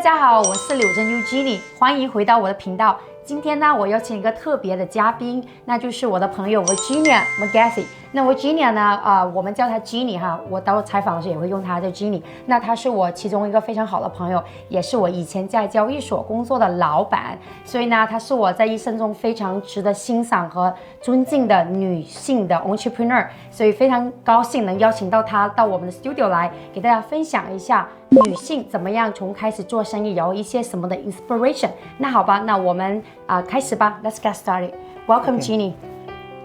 家好，我是柳真 Eugenie， 欢迎回到我的频道。今天呢，我邀请一个特别的嘉宾，那就是我的朋友 Eugenie McGathy。那 Eugenie 呢，我们叫她 Jeannie 哈，我到采访的时候也会用她的 Jeannie。那她是我其中一个非常好的朋友，也是我以前在交易所工作的老板，所以呢，她是我在一生中非常值得欣赏和尊敬的女性的 entrepreneur， 所以非常高兴能邀请到她到我们的 studio 来，给大家分享一下女性怎么样从开始做生意，有一些什么的 inspiration。那好吧，那我们开始吧 ，Let's get started. Welcome, Jeannie.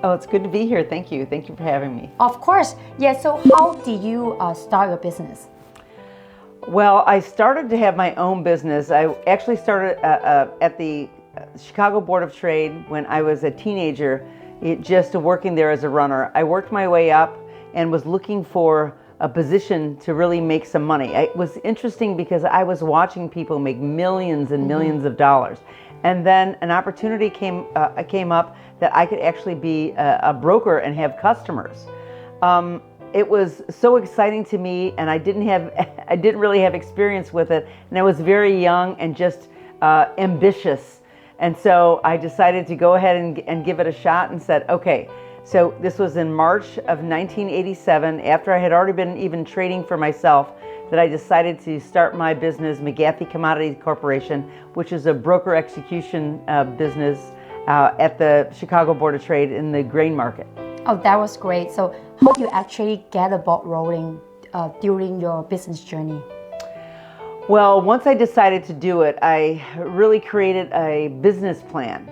Oh, it's good to be here. Thank you. Thank you for having me. Of course. Yeah, so how did you start your business? Well, I started to have my own business. I actually started at the Chicago Board of Trade when I was a teenager, just working there as a runner. I worked my way up and was looking for a position to really make some money. It was interesting because I was watching people make millions and millions of dollars. And then an opportunity came up that I could actually be a broker and have customers. It was so exciting to me, and I didn't really have experience with it, and I was very young and just ambitious. And so I decided to go ahead and give it a shot and said, okay. So this was in March of 1987, after I had already been even trading for myself, that I decided to start my business, McGathy Commodities Corporation, which is a broker execution business at the Chicago Board of Trade in the grain market. Oh, that was great. So how do you actually get the ball rolling during your business journey? Well, once I decided to do it, I really created a business plan.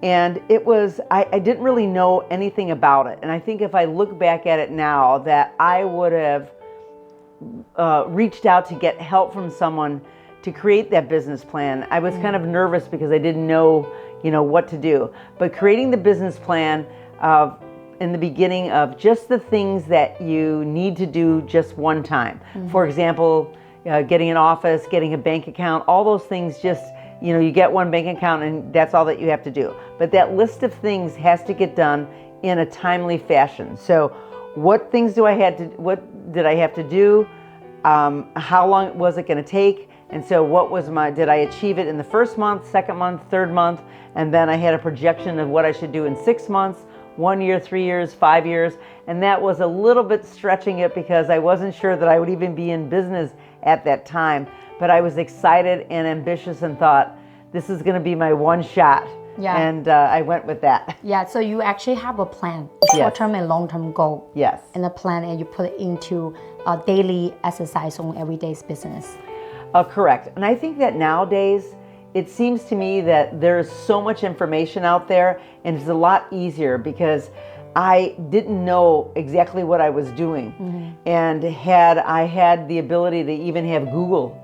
And it was, I didn't really know anything about it. And I think if I look back at it now, that I would have reached out to get help from someone to create that business plan. I was kind of nervous because I didn't know, what to do. But creating the business plan in the beginning of just the things that you need to do just one time. For example, getting an office, getting a bank account, all those things just, you get one bank account and that's all that you have to do. But that list of things has to get done in a timely fashion. So what things did I have to do? How long was it going to take? And so did I achieve it in the first month, second month, third month? And then I had a projection of what I should do in 6 months, 1 year, 3 years, 5 years. And that was a little bit stretching it because I wasn't sure that I would even be in business at that time. But I was excited and ambitious and thought, this is going to be my one shot. Yeah. And I went with that. Yeah, so you actually have a plan, a short-term and long-term goal. Yes. And a plan, and you put it into a daily exercise on everyday's business. Correct. And I think that nowadays, it seems to me that there's so much information out there, and it's a lot easier because I didn't know exactly what I was doing. And had I had the ability to even have Google,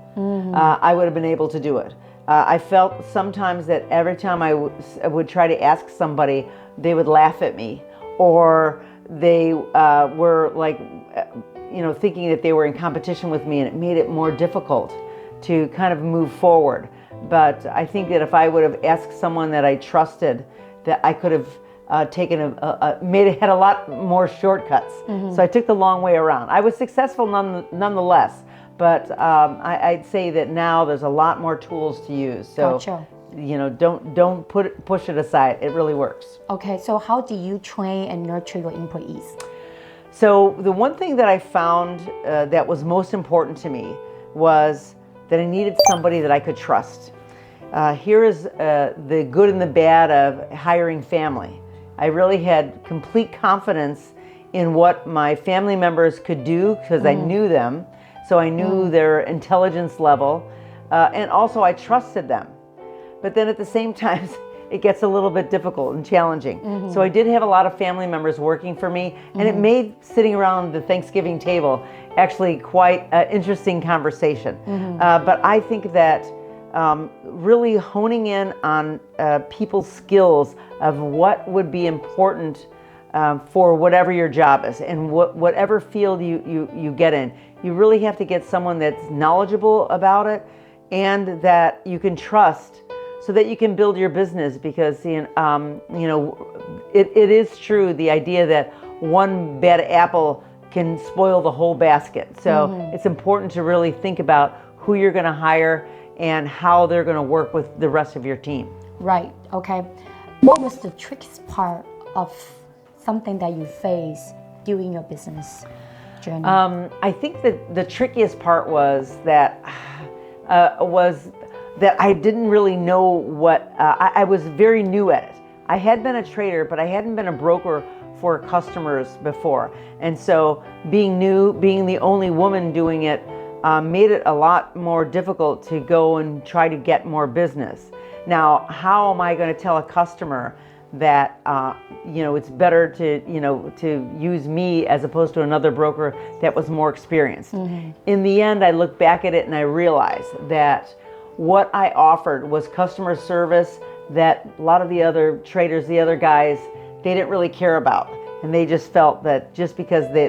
I would have been able to do it. I felt sometimes that every time I would try to ask somebody, they would laugh at me, or they were like, thinking that they were in competition with me, and it made it more difficult to kind of move forward. But I think that if I would have asked someone that I trusted, that I could have had a lot more shortcuts. So I took the long way around. I was successful nonetheless. But I'd say that now there's a lot more tools to use. So, Gotcha. Don't push it aside. It really works. Okay, so how do you train and nurture your employees? So the one thing that I found that was most important to me was that I needed somebody that I could trust. Here is the good and the bad of hiring family. I really had complete confidence in what my family members could do because I knew them. So I knew their intelligence level, and also I trusted them. But then at the same time, it gets a little bit difficult and challenging. So I did have a lot of family members working for me, and it made sitting around the Thanksgiving table actually quite an interesting conversation. But I think that really honing in on people's skills of what would be important for whatever your job is and whatever field you get in. You really have to get someone that's knowledgeable about it and that you can trust so that you can build your business because, it is true, the idea that one bad apple can spoil the whole basket. So it's important to really think about who you're going to hire and how they're going to work with the rest of your team. Right. Okay. What was the trickiest part of something that you face during your business journey? I think that the trickiest part was that I didn't really know what, I was very new at it. I had been a trader, but I hadn't been a broker for customers before. And so being new, being the only woman doing it, made it a lot more difficult to go and try to get more business. Now, how am I going to tell a customer that it's better to use me as opposed to another broker that was more experienced? Mm-hmm. In the end, I look back at it and I realized that what I offered was customer service that a lot of the other traders, the other guys, they didn't really care about. And they just felt that just because they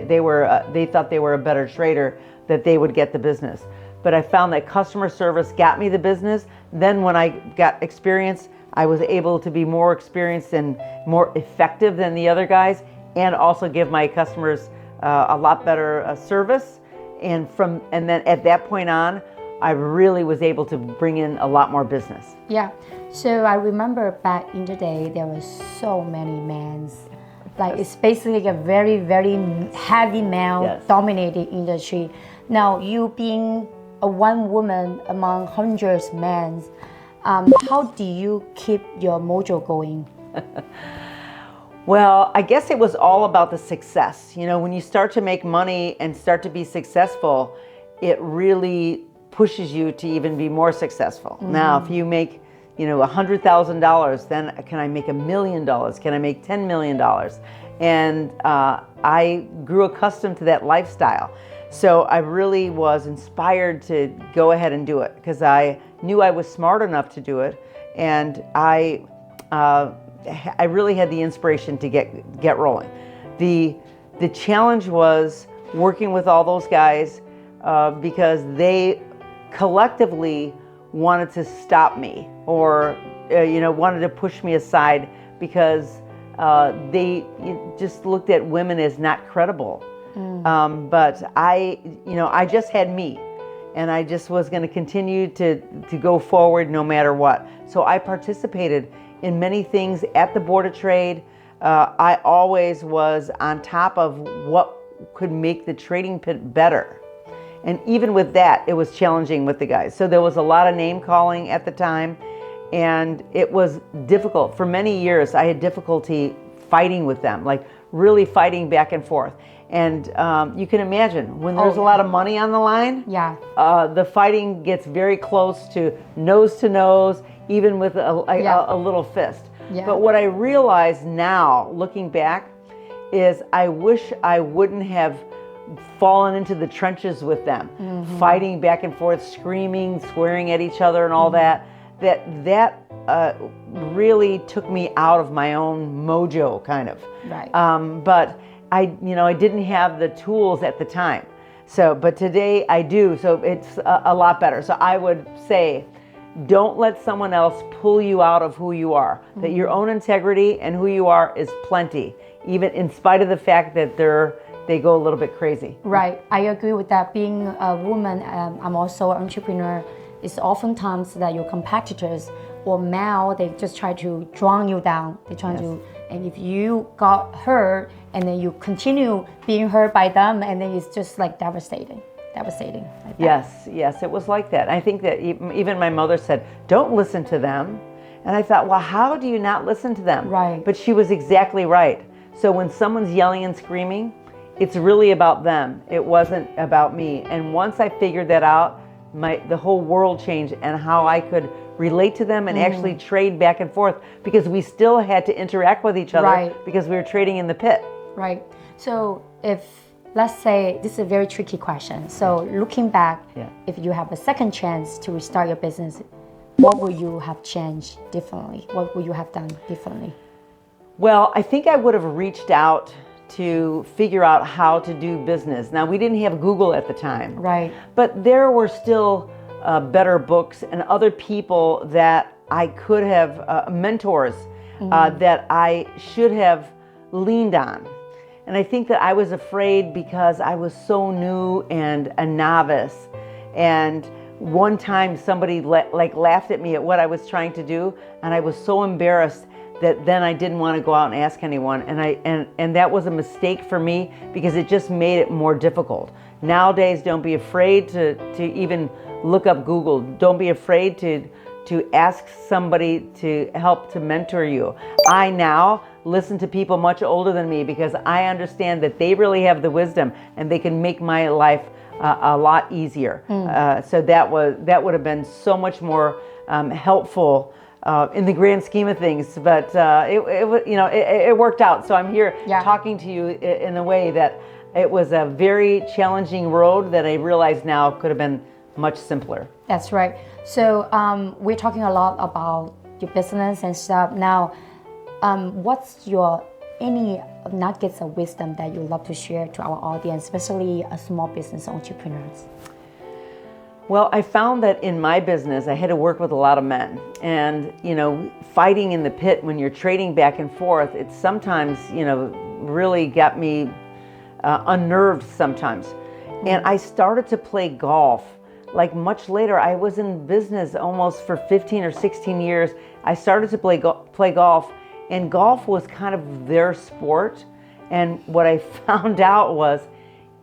thought they were a better trader, that they would get the business. But I found that customer service got me the business. Then when I got experience, I was able to be more experienced and more effective than the other guys, and also give my customers a lot better service. And then at that point on, I really was able to bring in a lot more business. Yeah. So I remember back in the day, there were so many men. Like it's basically a very, very heavy male-dominated industry. Now, you being a one woman among hundreds of men, how do you keep your mojo going? Well, I guess it was all about the success. When you start to make money and start to be successful, it really pushes you to even be more successful. Mm-hmm. Now, if you make, $100,000, then can I make $1 million? Can I make $10 million? And I grew accustomed to that lifestyle. So I really was inspired to go ahead and do it because I knew I was smart enough to do it, and I really had the inspiration to get rolling. The challenge was working with all those guys because they collectively wanted to stop me or wanted to push me aside because they just looked at women as not credible. But I just had me, and I just was going to continue to go forward no matter what. So I participated in many things at the Board of Trade. I always was on top of what could make the trading pit better. And even with that, it was challenging with the guys. So there was a lot of name calling at the time, and it was difficult. For many years, I had difficulty fighting with them, like really fighting back and forth. And you can imagine when there's a lot of money on the line, the fighting gets very close to nose, even with a little fist. Yeah. But what I realize now, looking back, is I wish I wouldn't have fallen into the trenches with them, fighting back and forth, screaming, swearing at each other and all that. That really took me out of my own mojo, kind of. Right. But I didn't have the tools at the time. So, but today I do. So it's a lot better. So I would say, don't let someone else pull you out of who you are. Mm-hmm. That your own integrity and who you are is plenty, even in spite of the fact that they go a little bit crazy. Right. I agree with that. Being a woman, I'm also an entrepreneur. It's oftentimes that your competitors or male, they just try to drown you down. They try to, and if you got hurt and then you continue being hurt by them, and then it's just like devastating. Like Yes, it was like that. I think that even my mother said, don't listen to them. And I thought, well, how do you not listen to them? Right. But she was exactly right. So when someone's yelling and screaming, it's really about them. It wasn't about me. And once I figured that out, the whole world changed, and how I could relate to them and actually trade back and forth, because we still had to interact with each other because we were trading in the pit. Right. So let's say this is a very tricky question. So looking back, if you have a second chance to restart your business, what would you have changed differently? What would you have done differently? Well, I think I would have reached out to figure out how to do business. Now, we didn't have Google at the time. Right. But there were still better books and other people that I could have, mentors that I should have leaned on. And I think that I was afraid because I was so new and a novice. And one time somebody laughed at me at what I was trying to do, and I was so embarrassed that then I didn't want to go out and ask anyone, and that was a mistake for me because it just made it more difficult. Nowadays, don't be afraid to even look up Google. Don't be afraid to ask somebody to help to mentor you. I now listen to people much older than me because I understand that they really have the wisdom and they can make my life a lot easier. So that would have been so much more helpful in the grand scheme of things. But it worked out. So I'm here talking to you in a way that it was a very challenging road that I realize now could have been much simpler. That's right. So we're talking a lot about your business and stuff. Now, what's any nuggets of wisdom that you love to share to our audience, especially small business entrepreneurs? Well, I found that in my business, I had to work with a lot of men. And, fighting in the pit when you're trading back and forth, it sometimes, really got me unnerved sometimes. And I started to play golf. Like much later, I was in business almost for 15 or 16 years. I started to play golf, and golf was kind of their sport. And what I found out was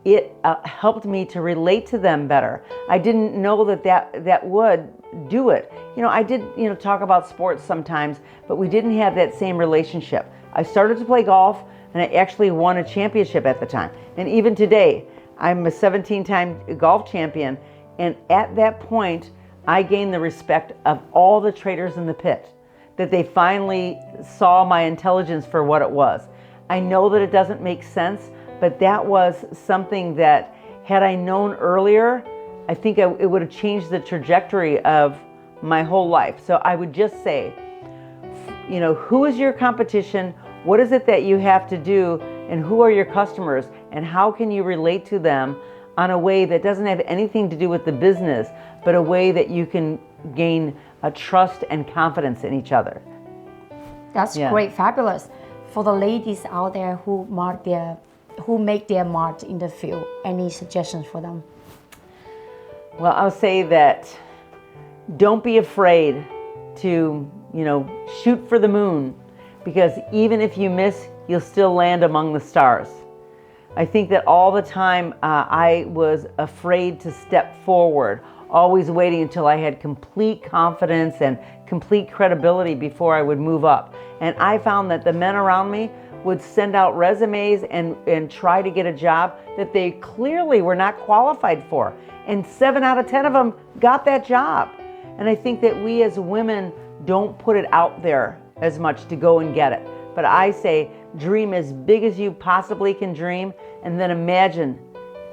it helped me to relate to them better. I didn't know that would do it. I did, talk about sports sometimes, but we didn't have that same relationship. I started to play golf, and I actually won a championship at the time. And even today, I'm a 17-time golf champion. And at that point, I gained the respect of all the traders in the pit, that they finally saw my intelligence for what it was. I know that it doesn't make sense, but that was something that, had I known earlier, I think it would have changed the trajectory of my whole life. So I would just say, who is your competition? What is it that you have to do? And who are your customers? And how can you relate to them on a way that doesn't have anything to do with the business, but a way that you can gain a trust and confidence in each other? That's great, fabulous. For the ladies out there who make their mark in the field, any suggestions for them? Well, I'll say that don't be afraid to, shoot for the moon, because even if you miss, you'll still land among the stars. I think that all the time I was afraid to step forward, always waiting until I had complete confidence and complete credibility before I would move up. And I found that the men around me would send out resumes and try to get a job that they clearly were not qualified for. And 7 out of 10 of them got that job. And I think that we as women don't put it out there as much to go and get it. But I say, dream as big as you possibly can dream, and then imagine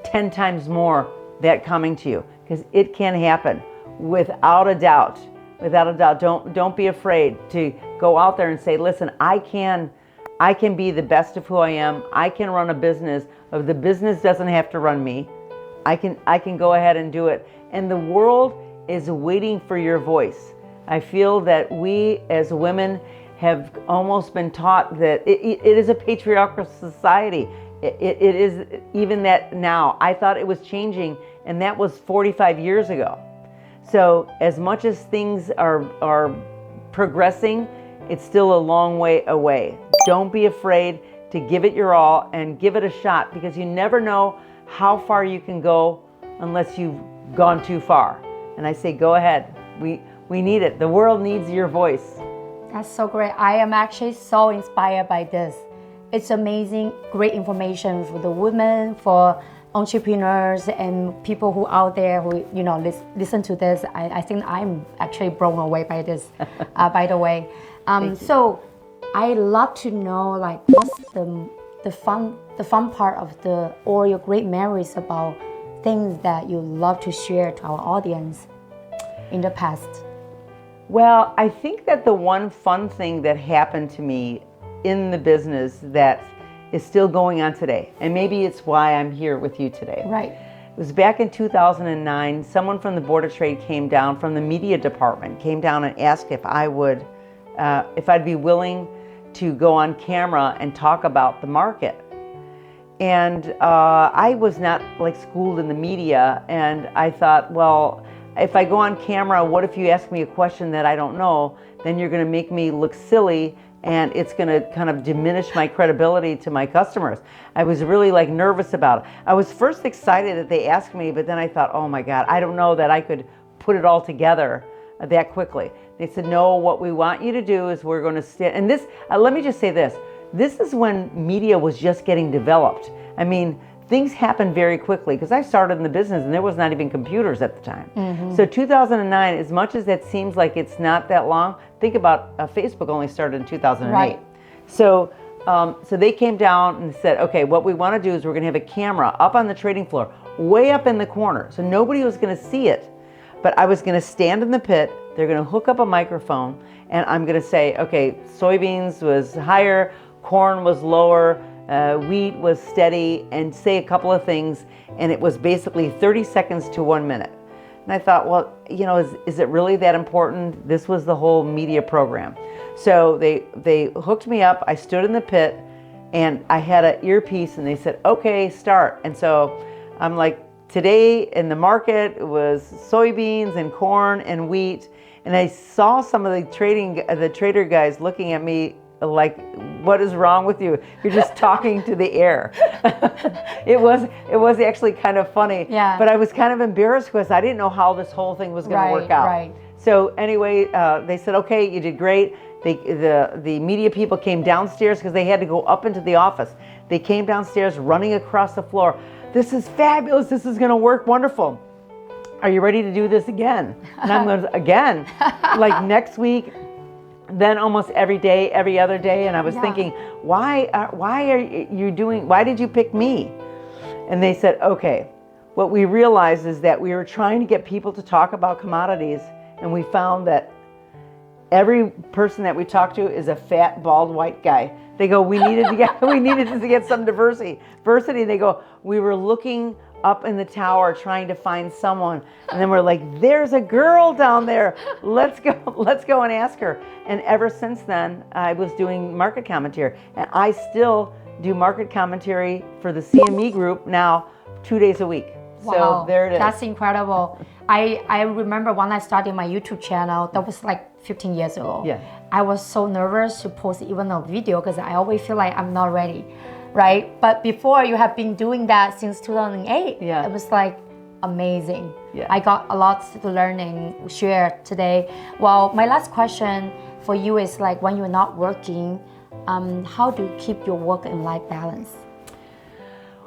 10 times more that coming to you, because it can happen without a doubt. Without a doubt, don't be afraid to go out there and say, listen, I can be the best of who I am. I can run a business. The business doesn't have to run me. I can go ahead and do it. And the world is waiting for your voice. I feel that we as women have almost been taught that it is a patriarchal society. It is even that now. I thought it was changing, and that was 45 years ago. So as much as things are progressing, it's still a long way away. Don't be afraid to give it your all and give it a shot, because you never know how far you can go unless you've gone too far. And I say, go ahead. We need it. The world needs your voice. That's so great. I am actually so inspired by this. It's amazing, great information for the women, for entrepreneurs and people who out there who listen to this. I think I'm actually blown away by this. By the way, so I love to know what's the fun part of all your great memories about things that you love to share to our audience in the past. Well, I think that the one fun thing that happened to me in the business that is still going on today, and maybe it's why I'm here with you today. Right. It was back in 2009, someone from the Board of Trade came down from the media department, came down and asked if I'd be willing to go on camera and talk about the market. And I was not schooled in the media, and I thought, well, if I go on camera, what if you ask me a question that I don't know? Then you're going to make me look silly, and it's going to kind of diminish my credibility to my customers. I was really like nervous about it. I was first excited that they asked me, but then I thought, oh my God, I don't know that I could put it all together that quickly. They said, no, what we want you to do is we're going to stand, and this, let me just say this. This is when media was just getting developed. I mean, things happened very quickly because I started in the business and there was not even computers at the time. So 2009, as much as that seems like it's not that long, think about Facebook only started in 2008. Right. So they came down and said, okay, what we want to do is we're going to have a camera up on the trading floor, way up in the corner. So nobody was going to see it. But I was going to stand in the pit, they're going to hook up a microphone, and I'm going to say, okay, soybeans was higher, corn was lower, wheat was steady, and say a couple of things, and it was basically 30 seconds to 1 minute. And I thought, well, you know, is it really that important? This was the whole media program. So they hooked me up, I stood in the pit, and I had an earpiece, and they said, okay, start. And so I'm like, today in the market it was soybeans and corn and wheat, and I saw some of the trader guys looking at me like, what is wrong with you? You're just talking to the air. It was actually kind of funny. Yeah. But I was kind of embarrassed because I didn't know how this whole thing was going to work out. Right. So anyway, they said, okay, you did great. The media people came downstairs because they had to go up into the office. They came downstairs running across the floor. This is fabulous. This is going to work wonderful. Are you ready to do this again? And I'm going, again? Like next week? Then almost every day, every other day, and I was thinking, why did you pick me? And they said, okay, what we realized is that we were trying to get people to talk about commodities, and we found that every person that we talked to is a fat, bald, white guy. They go, we needed to get some diversity. They go, we were looking up in the tower trying to find someone, and then we're like, there's a girl down there, let's go and ask her. And ever since then I was doing market commentary, and I still do market commentary for the CME group now 2 days a week. Wow, so there it is. That's incredible. I remember when I started my YouTube channel, that was like 15 years ago. Yeah. I was so nervous to post even a video because I always feel like I'm not ready, right? But before, you have been doing that since 2008. Yeah. It was like amazing. Yeah. I got a lot to learn and share today. Well, my last question for you is like, when you're not working, how do you keep your work and life balance?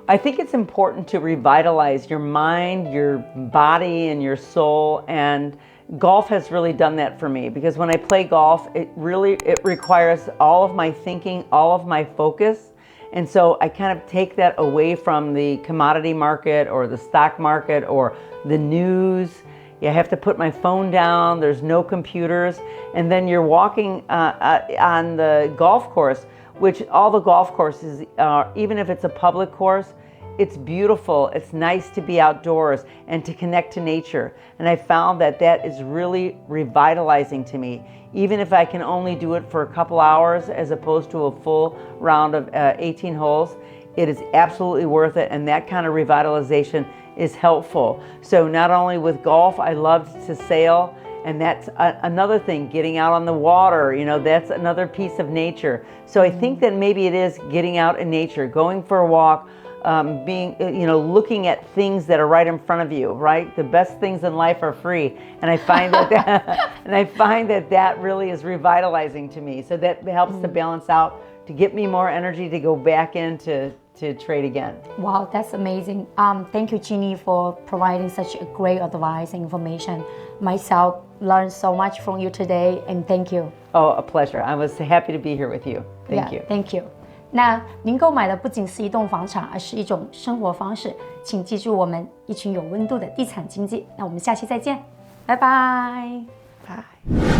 I think it's important to revitalize your mind, your body, and your soul, and golf has really done that for me, because when I play golf, it requires all of my thinking, all of my focus, and so I kind of take that away from the commodity market or the stock market or the news. I have to put my phone down, there's no computers, and then you're walking on the golf course, which all the golf courses are, even if it's a public course, it's beautiful, it's nice to be outdoors and to connect to nature. And I found that that is really revitalizing to me. Even if I can only do it for a couple hours as opposed to a full round of 18 holes, it is absolutely worth it, and that kind of revitalization is helpful. So not only with golf, I love to sail, and that's another thing, getting out on the water, you know, that's another piece of nature. So I think that maybe it is getting out in nature, going for a walk, looking at things that are right in front of you, right? The best things in life are free. And I find that really is revitalizing to me. So that helps to balance out, to get me more energy to go back into trade again. Wow, that's amazing. Thank you, Jeannie, for providing such a great advice and information. Myself learned so much from you today, and thank you. Oh, a pleasure. I was happy to be here with you. Thank you. Thank you. 那您购买的不仅是一栋房产，而是一种生活方式。请记住，我们一群有温度的地产经纪。那我们下期再见，拜拜。Bye.